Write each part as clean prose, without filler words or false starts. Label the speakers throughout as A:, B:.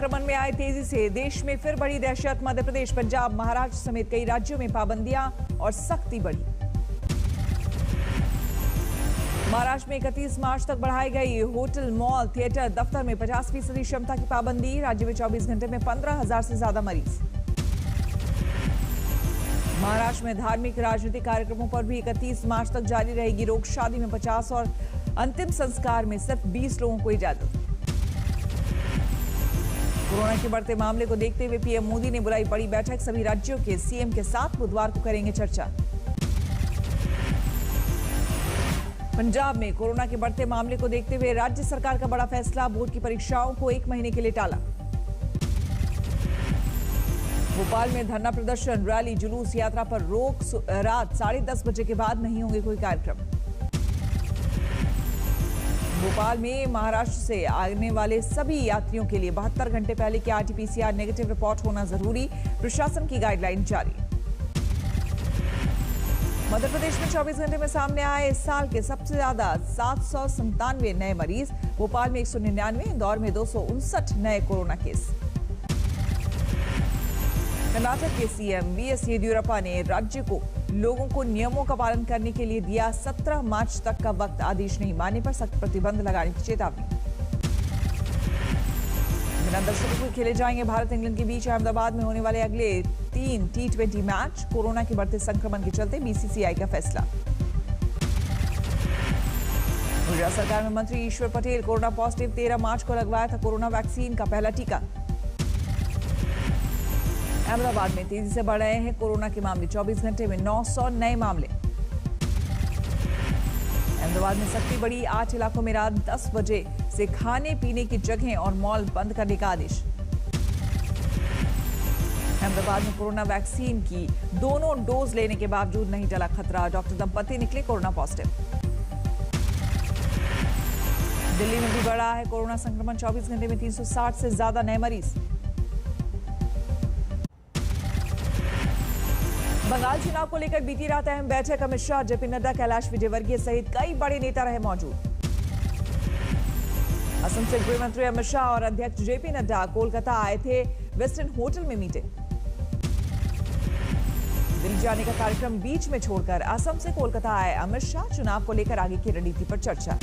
A: संक्रमण में आए तेजी से देश में फिर बढ़ी दहशत। मध्य प्रदेश, पंजाब, महाराष्ट्र समेत कई राज्यों में पाबंदियां और सख्ती बढ़ी। महाराष्ट्र में 31 मार्च तक बढ़ाई गई होटल, मॉल, थिएटर, दफ्तर में 50% क्षमता की पाबंदी। राज्य में 24 घंटे में 15,000 से ज्यादा मरीज। महाराष्ट्र में धार्मिक राजनीतिक कार्यक्रमों पर भी 31 मार्च तक जारी रहेगी रोक। शादी में 50 और अंतिम संस्कार में सिर्फ 20 लोगों को इजाजत। कोरोना के बढ़ते मामले को देखते हुए पीएम मोदी ने बुलाई बड़ी बैठक। सभी राज्यों के सीएम के साथ बुधवार को करेंगे चर्चा। पंजाब में कोरोना के बढ़ते मामले को देखते हुए राज्य सरकार का बड़ा फैसला। बोर्ड की परीक्षाओं को 1 महीने के लिए टाला। भोपाल में धरना प्रदर्शन, रैली, जुलूस, यात्रा पर रोक। रात 10:30 बजे के बाद नहीं होंगे कोई कार्यक्रम। भोपाल में महाराष्ट्र से आने वाले सभी यात्रियों के लिए 72 घंटे पहले की आरटीपीसीआर नेगेटिव रिपोर्ट होना जरूरी। प्रशासन की गाइडलाइन जारी। मध्य प्रदेश में 24 घंटे में सामने आए इस साल के सबसे ज्यादा 797 नए मरीज। भोपाल में 199, इंदौर में 259 नए कोरोना केस। कर्नाटक के सीएम वीएस येदियुरप्पा ने राज्य को लोगों को नियमों का पालन करने के लिए दिया 17 मार्च तक का वक्त। आदेश नहीं मानने पर सख्त प्रतिबंध लगाने की चेतावनी। बिना दर्शकों के खेले जाएंगे भारत इंग्लैंड के बीच अहमदाबाद में होने वाले अगले 3 T20 मैच। कोरोना के बढ़ते संक्रमण के चलते बीसीसीआई का फैसला। गुजरात सरकार में मंत्री ईश्वर पटेल कोरोना पॉजिटिव। 13 मार्च को लगवाया था कोरोना वैक्सीन का पहला टीका। अहमदाबाद में तेजी से बढ़ रहे हैं कोरोना के मामले। 24 घंटे में 900 नए मामले। अहमदाबाद में सख्ती बढ़ी। 8 इलाकों में रात 10 बजे से खाने पीने की जगहें और मॉल बंद करने का आदेश। अहमदाबाद में कोरोना वैक्सीन की दोनों डोज लेने के बावजूद नहीं टला खतरा। डॉक्टर दंपति निकले कोरोना पॉजिटिव। दिल्ली में भी बढ़ा है कोरोना संक्रमण। 24 घंटे में 360 से ज्यादा नए मरीज। बंगाल चुनाव को लेकर बीती रात अहम बैठक। अमित शाह, जेपी नड्डा, कैलाश विजयवर्गीय सहित कई बड़े नेता रहे मौजूद। असम से गृह मंत्री अमित शाह और अध्यक्ष जेपी नड्डा कोलकाता आए थे। वेस्टर्न होटल में मीटिंग। दिल्ली जाने का कार्यक्रम बीच में छोड़कर असम से कोलकाता आए अमित शाह। चुनाव को लेकर आगे की रणनीति पर चर्चा।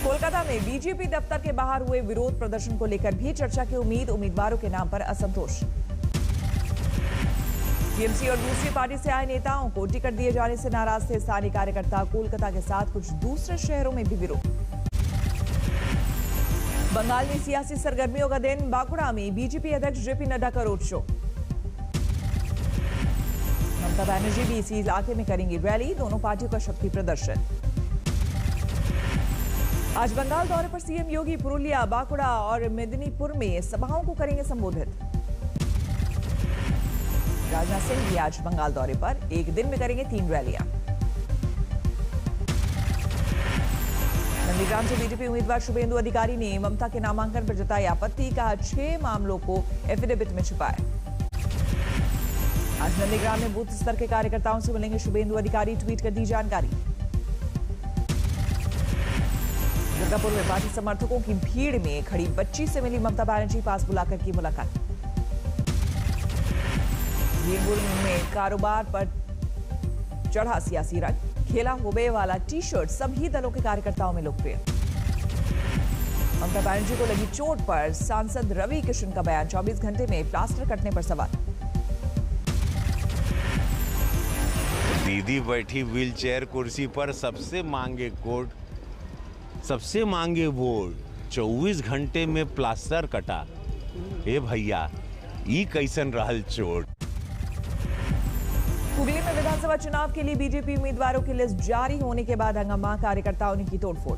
A: कोलकाता में बीजेपी दफ्तर के बाहर हुए विरोध प्रदर्शन को लेकर भी चर्चा की उम्मीद। उम्मीदवारों के नाम पर असंतोष। टीएमसी और दूसरी पार्टी से आए नेताओं को टिकट दिए जाने से नाराज थे स्थानीय कार्यकर्ता। कोलकाता के साथ कुछ दूसरे शहरों में भी विरोध। बंगाल में सियासी सरगर्मियों का दिन। बांकुड़ा में बीजेपी अध्यक्ष जेपी नड्डा का रोड शो। ममता बनर्जी भी इसी इलाके में करेंगी रैली। दोनों पार्टियों का शक्ति प्रदर्शन। आज बंगाल दौरे पर सीएम योगी पुरुलिया, बांकुड़ा और मेदिनीपुर में सभाओं को करेंगे संबोधित। राजनाथ सिंह भी आज बंगाल दौरे पर। एक दिन में करेंगे 3 रैलियां। नंदीग्राम से बीजेपी उम्मीदवार शुभेंदु अधिकारी ने ममता के नामांकन पर जताई आपत्ति। कहा 6 मामलों को एफिडेविट में छुपाया। आज नंदीग्राम में बूथ स्तर के कार्यकर्ताओं से मिलेंगे शुभेंदु अधिकारी। ट्वीट कर दी जानकारी। दुर्गापुर में पार्टी समर्थकों की भीड़ में खड़ी बच्ची से मिली ममता बनर्जी। पास बुलाकर की मुलाकात। भीमपुर में कारोबार पर चढ़ा सियासी रंग। खेला हुबे वाला टी-शर्ट सभी दलों के कार्यकर्ताओं में लोकप्रिय। ममता बनर्जी को लगी चोट पर सांसद रवि किशन का बयान। 24 घंटे में प्लास्टर कटने पर सवाल।
B: दीदी बैठी व्हीलचेयर कुर्सी पर। सबसे मांगे कोड, सबसे मांगे वोट। 24 घंटे में प्लास्टर कटा। ए भैया, ई कैसन रहल चोट।
A: हुगली में विधानसभा चुनाव के लिए बीजेपी उम्मीदवारों की लिस्ट जारी होने के बाद हंगामा। कार्यकर्ताओं ने की तोड़फोड़।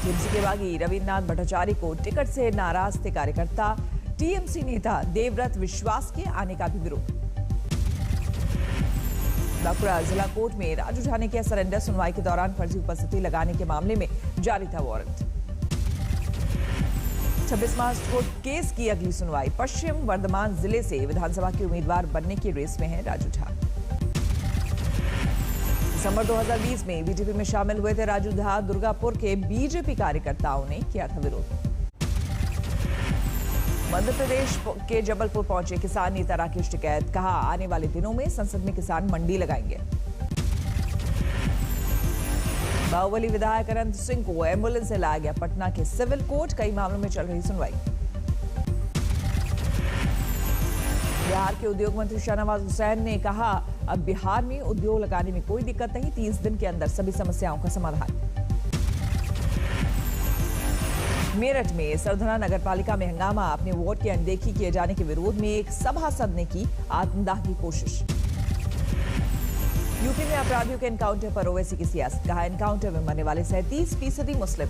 A: टीएमसी के बागी रविन्द्रनाथ भट्टाचार्य को टिकट से नाराज थे कार्यकर्ता। टीएमसी नेता देवव्रत विश्वास के आने का भी विरोध। बांकुड़ा जिला कोर्ट में राजू झाने के सरेंडर सुनवाई के दौरान फर्जी उपस्थिति लगाने के मामले में जारी था वारंट। 26 मार्च को केस की अगली सुनवाई। पश्चिम वर्धमान जिले से विधानसभा के उम्मीदवार बनने की रेस में है राजू झा। दिसंबर 2020 में बीजेपी में शामिल हुए थे राजू झा। दुर्गापुर के बीजेपी कार्यकर्ताओं ने किया था विरोध। मध्य प्रदेश के जबलपुर पहुंचे किसान नेता राकेश टिकैत। कहा, आने वाले दिनों में संसद में किसान मंडी लगाएंगे। बाहुबली विधायक अनंत सिंह को एम्बुलेंस से लाया गया पटना के सिविल कोर्ट। कई मामलों में चल रही सुनवाई। बिहार के उद्योग मंत्री शाहनवाज हुसैन ने कहा, अब बिहार में उद्योग लगाने में कोई दिक्कत नहीं, 30 दिन के अंदर सभी समस्याओं का समाधान। मेरठ में सरधना नगर पालिका में हंगामा। अपने वार्ड की अनदेखी किए जाने के विरोध में एक सभासद ने की आत्मदाह की कोशिश। यूपी में अपराधियों के एनकाउंटर पर ओवैसी की सियासत। कहा, एनकाउंटर में मरने वाले 37% मुस्लिम।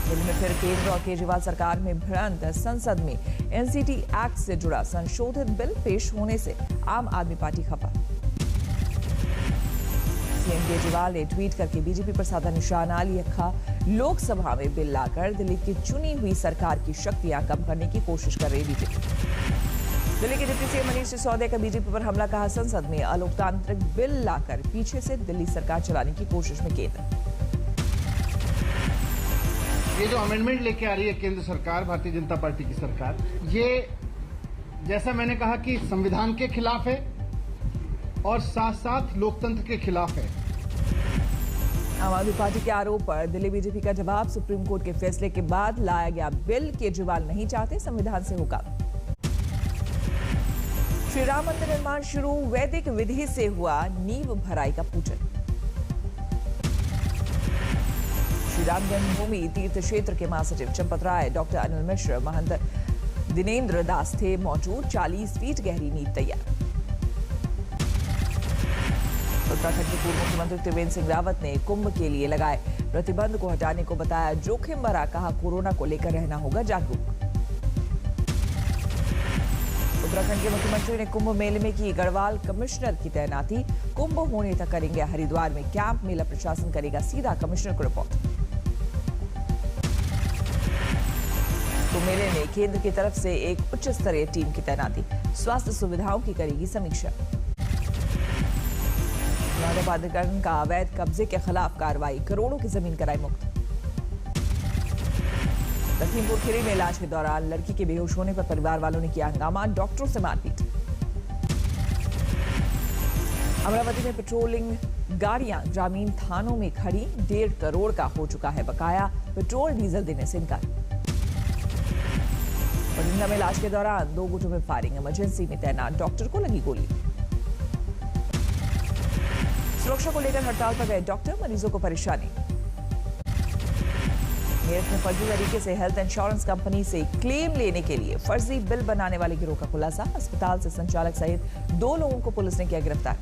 A: दिल्ली में फिर केंद्र और केजरीवाल सरकार में भिड़ंत। संसद में एनसीटी एक्ट से जुड़ा संशोधित बिल पेश होने से आम आदमी पार्टी खफा। सीएम केजरीवाल ने ट्वीट करके बीजेपी पर साधा निशाना। लिखा, लोकसभा में बिल लाकर दिल्ली की चुनी हुई सरकार की शक्तियां कम करने की कोशिश कर रही बीजेपी। दिल्ली के डिप्टी सीएम मनीष सिसोदिया का बीजेपी पर हमला। कहा, संसद में अलोकतांत्रिक बिल लाकर पीछे से दिल्ली सरकार चलाने की कोशिश में केंद्र।
C: ये जो अमेंडमेंट लेके आ रही है केंद्र सरकार, भारतीय जनता पार्टी की सरकार, ये जैसा मैंने कहा कि संविधान के खिलाफ है और साथ साथ लोकतंत्र के खिलाफ है।
A: आम आदमी पार्टी के आरोप पर दिल्ली बीजेपी का जवाब। सुप्रीम कोर्ट के फैसले के बाद लाया गया बिल। केजरीवाल नहीं चाहते, संविधान से होगा। श्री राम मंदिर निर्माण शुरू। वैदिक विधि से हुआ नींव भराई का पूजन। श्री राम जन्मभूमि तीर्थ क्षेत्र के महासचिव चंपत राय, डॉक्टर अनिल मिश्र, महंत दिनेंद्र दास थे मौजूद। 40 फीट गहरी नींव तैयार। उत्तराखंड के पूर्व मुख्यमंत्री त्रिवेंद्र सिंह रावत ने कुंभ के लिए लगाए प्रतिबंध को हटाने को बताया जोखिम भरा। कहा, कोरोना को लेकर रहना होगा जागरूक। उत्तराखंड के मुख्यमंत्री ने कुंभ मेले में की गढ़वाल कमिश्नर की तैनाती। कुंभ होने तक करेंगे हरिद्वार में कैंप। मेला प्रशासन करेगा सीधा कमिश्नर को रिपोर्ट। कुंभ मेले में केंद्र की तरफ से एक उच्च स्तरीय टीम की तैनाती। स्वास्थ्य सुविधाओं की करेगी समीक्षा। प्राधिकरण का अवैध कब्जे के खिलाफ कार्रवाई। करोड़ों की जमीन कराई मुक्त। लखीमपुर खीरी में इलाज के दौरान लड़की के बेहोश होने पर परिवार वालों ने किया हंगामा। डॉक्टरों से मारपीट। अमरावती में पेट्रोलिंग गाड़ियां ग्रामीण थानों में खड़ी। 1.5 करोड़ का हो चुका है बकाया। पेट्रोल डीजल देने से इनकार। बठिंडा में इलाज के दौरान 2 गुटों में फायरिंग। इमरजेंसी में तैनात डॉक्टर को लगी गोली। सुरक्षा को लेकर हड़ताल पर गए डॉक्टर, मरीजों को परेशानी। मेरठ में फर्जी तरीके से हेल्थ इंश्योरेंस कंपनी से क्लेम लेने के लिए फर्जी बिल बनाने वाले गिरोह का खुलासा। अस्पताल से संचालक सहित 2 लोगों को पुलिस ने किया गिरफ्तार।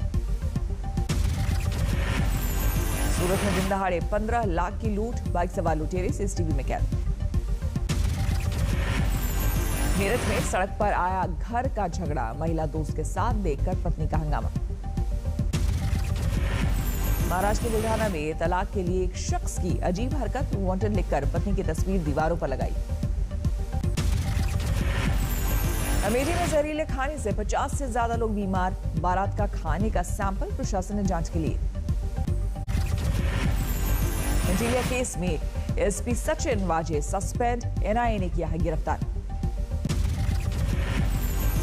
A: सूरत में दिन दहाड़े 15 लाख की लूट। बाइक सवार लुटेरे सीसीटीवी में कैद। मेरठ में सड़क पर आया घर का झगड़ा। महिला दोस्त के साथ देखकर पत्नी का हंगामा। महाराष्ट्र के बुल्ढाना में तलाक के लिए एक शख्स की अजीब हरकत। वांटेड लिखकर पत्नी की तस्वीर दीवारों पर लगाई। अमेठी में जहरीले खाने से 50 से ज्यादा लोग बीमार। बारात का खाने का सैंपल प्रशासन ने जांच के लिए। इंजीनियर केस में एसपी सचिन वाजे सस्पेंड। एनआईए ने किया है गिरफ्तार।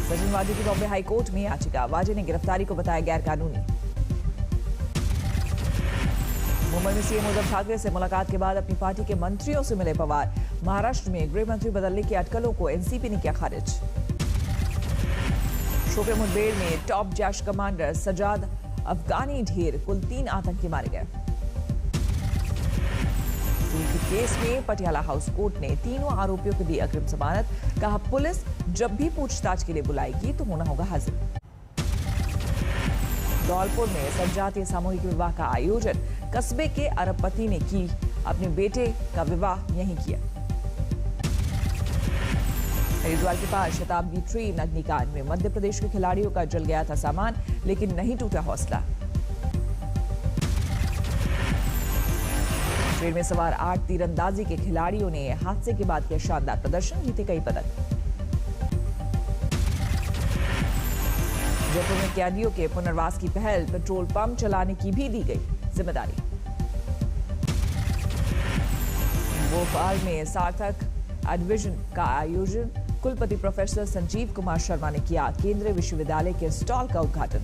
A: सचिन वाजे की बॉम्बे हाईकोर्ट में याचिका। वाजे ने गिरफ्तारी को बताया गैर कानूनी। मुंबई में सीएम उद्धव ठाकरे से मुलाकात के बाद अपनी पार्टी के मंत्रियों से मिले पवार। महाराष्ट्र में गृह मंत्री बदलने की अटकलों को एनसीपी ने किया खारिज। शोपियां मुठभेड़ में टॉप जैश कमांडर सजाद अफगानी ढेर। कुल 3 आतंकी मारे गए। केस में पटियाला हाउस कोर्ट ने तीनों आरोपियों को दी अग्रिम जमानत। कहा, पुलिस जब भी पूछताछ के लिए बुलाएगी तो होना होगा हाजिर। धौलपुर में सजातीय सामूहिक विवाह का आयोजन। कस्बे के अरबपति ने की अपने बेटे का विवाह यहीं किया। हरिद्वार के पास शताब्दी ट्रेन अग्निकांड में मध्य प्रदेश के खिलाड़ियों का जल गया था सामान, लेकिन नहीं टूटा हौसला। ट्रेन में सवार 8 तीरंदाजी के खिलाड़ियों ने हादसे के बाद किया शानदार प्रदर्शन। जीते कई पदक। जयपुर में कैदियों के पुनर्वास की पहल, पेट्रोल पंप चलाने की भी दी गई जिम्मेदारी। भोपाल में सार्थक एडविजन का आयोजन, कुलपति प्रोफेसर संजीव कुमार शर्मा ने किया केंद्रीय विश्वविद्यालय के स्टॉल का उद्घाटन।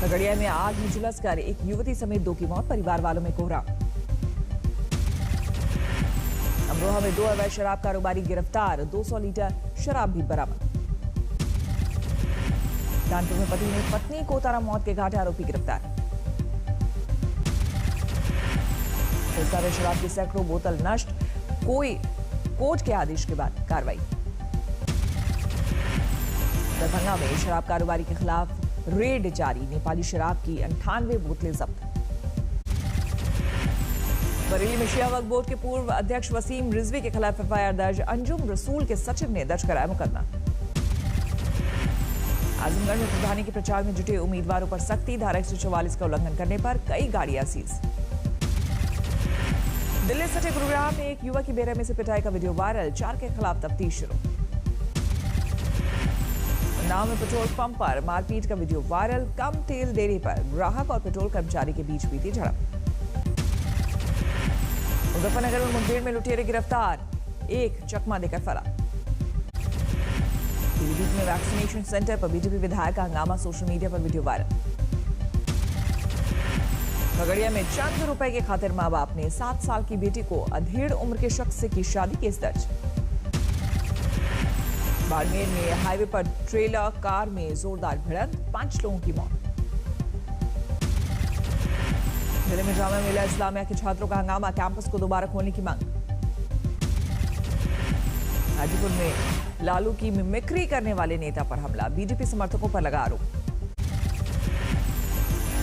A: खगड़िया में आग में झुलसकर एक युवती समेत 2 की मौत, परिवार वालों में कोहराम। अमरोहा में 2 अवैध शराब कारोबारी गिरफ्तार, 200 लीटर शराब भी बरामद। कानपुर में पति ने पत्नी को उतारा मौत के घाट, आरोपी गिरफ्तार। सिरसा में शराब की सैकड़ों बोतल नष्ट, कोर्ट के आदेश के बाद कार्रवाई। दरभंगा में शराब कारोबारी के खिलाफ रेड जारी, नेपाली शराब की 98 बोतलें जब्त। बरेली में शिया वक्फ बोर्ड के पूर्व अध्यक्ष वसीम रिजवी के खिलाफ एफआईआर दर्ज, अंजुम रसूल के सचिव ने दर्ज कराया मुकदमा। आजमगढ़ में प्रधानी के प्रचार में जुटे उम्मीदवारों पर सख्ती, धारा 144 का उल्लंघन करने पर कई गाड़ियां सीज। दिल्ली सटे गुरुग्राम में एक युवक की बेरहमी से पिटाई का वीडियो वायरल, 4 के खिलाफ तफ्तीश शुरू। उन्नाव में पेट्रोल पंप पर मारपीट का वीडियो वायरल, कम तेल देने पर ग्राहक और पेट्रोल कर्मचारी के बीच हुई थी झड़प। मुजफ्फरनगर में मुठभेड़ में लुटेरे गिरफ्तार, एक चकमा देकर फरार। पीलीभीत में वैक्सीनेशन सेंटर पर बीजेपी विधायक का हंगामा, सोशल मीडिया पर वीडियो वायरल। खगड़िया में चंद रुपए के खातिर मां बाप ने 7 साल की बेटी को अधेड़ उम्र के शख्स से की शादी, केस दर्ज। बाड़मेर में हाईवे पर ट्रेलर कार में जोरदार भिड़ंत, 5 लोगों की मौत। जिले में जामिया मिलिया इस्लामिया के छात्रों का हंगामा, कैंपस को दोबारा खोलने की मांग। हाजीपुर में लालू की मिमिक्री करने वाले नेता पर हमला, बीजेपी समर्थकों पर लगा आरोप।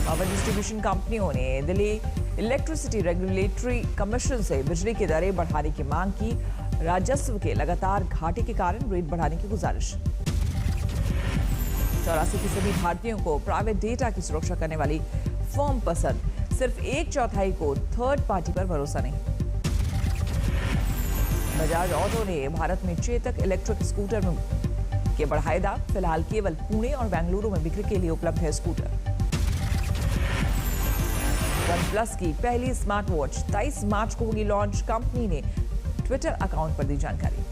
A: पावर डिस्ट्रीब्यूशन कंपनियों ने दिल्ली इलेक्ट्रिसिटी रेगुलेटरी कमीशन से बिजली की दरें बढ़ाने की मांग की, राजस्व के लगातार घाटे के कारण रेट बढ़ाने की गुजारिश। 84% भारतीयों को प्राइवेट डेटा की सुरक्षा करने वाली फर्म पसंद, सिर्फ 1/4 को थर्ड पार्टी पर भरोसा नहीं। बजाज ऑटो ने भारत में चेतक इलेक्ट्रिक स्कूटर में के बढ़ाए दाम, फिलहाल केवल पुणे और बेंगलुरु में बिक्री के लिए उपलब्ध है स्कूटर। OnePlus की पहली स्मार्ट वॉच 23 मार्च को होगी लॉन्च, कंपनी ने ट्विटर अकाउंट पर दी जानकारी।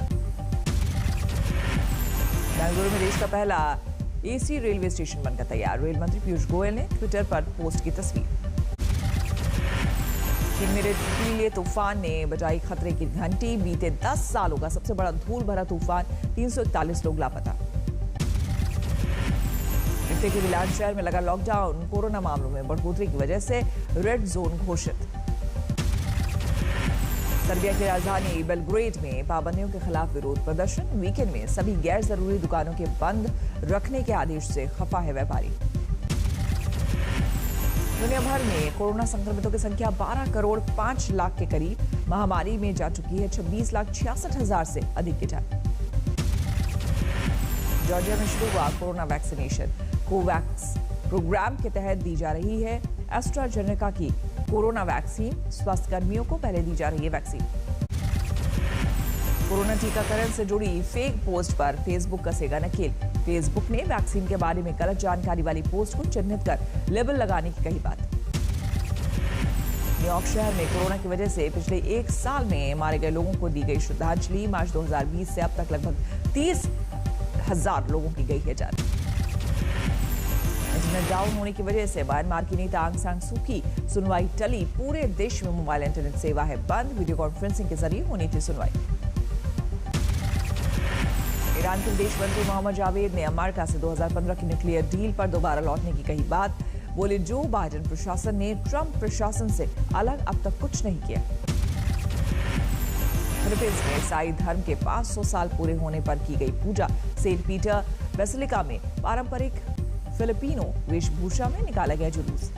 A: बेंगलुरु में देश का पहला एसी रेलवे स्टेशन बनकर तैयार, रेल मंत्री पीयूष गोयल ने ट्विटर पर पोस्ट की तस्वीर। चीन में रेतीले तूफान ने बजाई खतरे की घंटी, बीते 10 सालों का सबसे बड़ा धूल भरा तूफान, 341 लोग लापता। इटली के मिलान शहर में लगा लॉकडाउन, कोरोना मामलों में बढ़ोतरी की वजह से रेड जोन घोषित। सर्बिया की राजधानी बेलग्रेड में पाबंदियों के खिलाफ विरोध प्रदर्शन, वीकेंड में सभी गैर जरूरी दुकानों के बंद रखने के आदेश से खफा है व्यापारी। दुनिया भर में कोरोना संक्रमितों की संख्या 12 करोड़ 5 लाख के करीब, महामारी में जा चुकी है 26,66,000 से अधिक की जान। जॉर्जिया में शुरू हुआ कोरोना वैक्सीनेशन, कोवैक्स प्रोग्राम के तहत दी जा रही है एस्ट्राजेनेका की कोरोना वैक्सीन, स्वास्थ्य कर्मियों को पहले दी जा रही है वैक्सीन। कोरोना टीकाकरण से जुड़ी फेक पोस्ट पर फेसबुक कसेगा नकेल, फेसबुक ने वैक्सीन के बारे में गलत जानकारी वाली पोस्ट को चिन्हित कर लेबल लगाने की कही बात। न्यूयॉर्क शहर में कोरोना की वजह से पिछले 1 साल में मारे गए लोगों को दी गई श्रद्धांजलि, मार्च 2020 से अब तक लगभग 30,000 लोगों की गई है जान। इंटरनेट डाउन होने की वजह से म्यांमार की नेता आंग सान सू की सुनवाई टली, पूरे देश में मोबाइल इंटरनेट सेवा है बंद, वीडियो कॉन्फ्रेंसिंग के जरिए होनी थी सुनवाई। ईरान के विदेश मंत्री मोहम्मद जावेद ने अमेरिका से 2015 की न्यूक्लियर डील पर दोबारा लौटने की कही बात, बोले जो बाइडेन प्रशासन ने ट्रंप प्रशासन से अलग अब तक कुछ नहीं किया। फिलीपींस में ईसाई धर्म के 500 साल पूरे होने पर की गई पूजा, सेंट पीटर बेसिलिका में पारंपरिक फिलिपिनो वेशभूषा में निकाला गया जुलूस।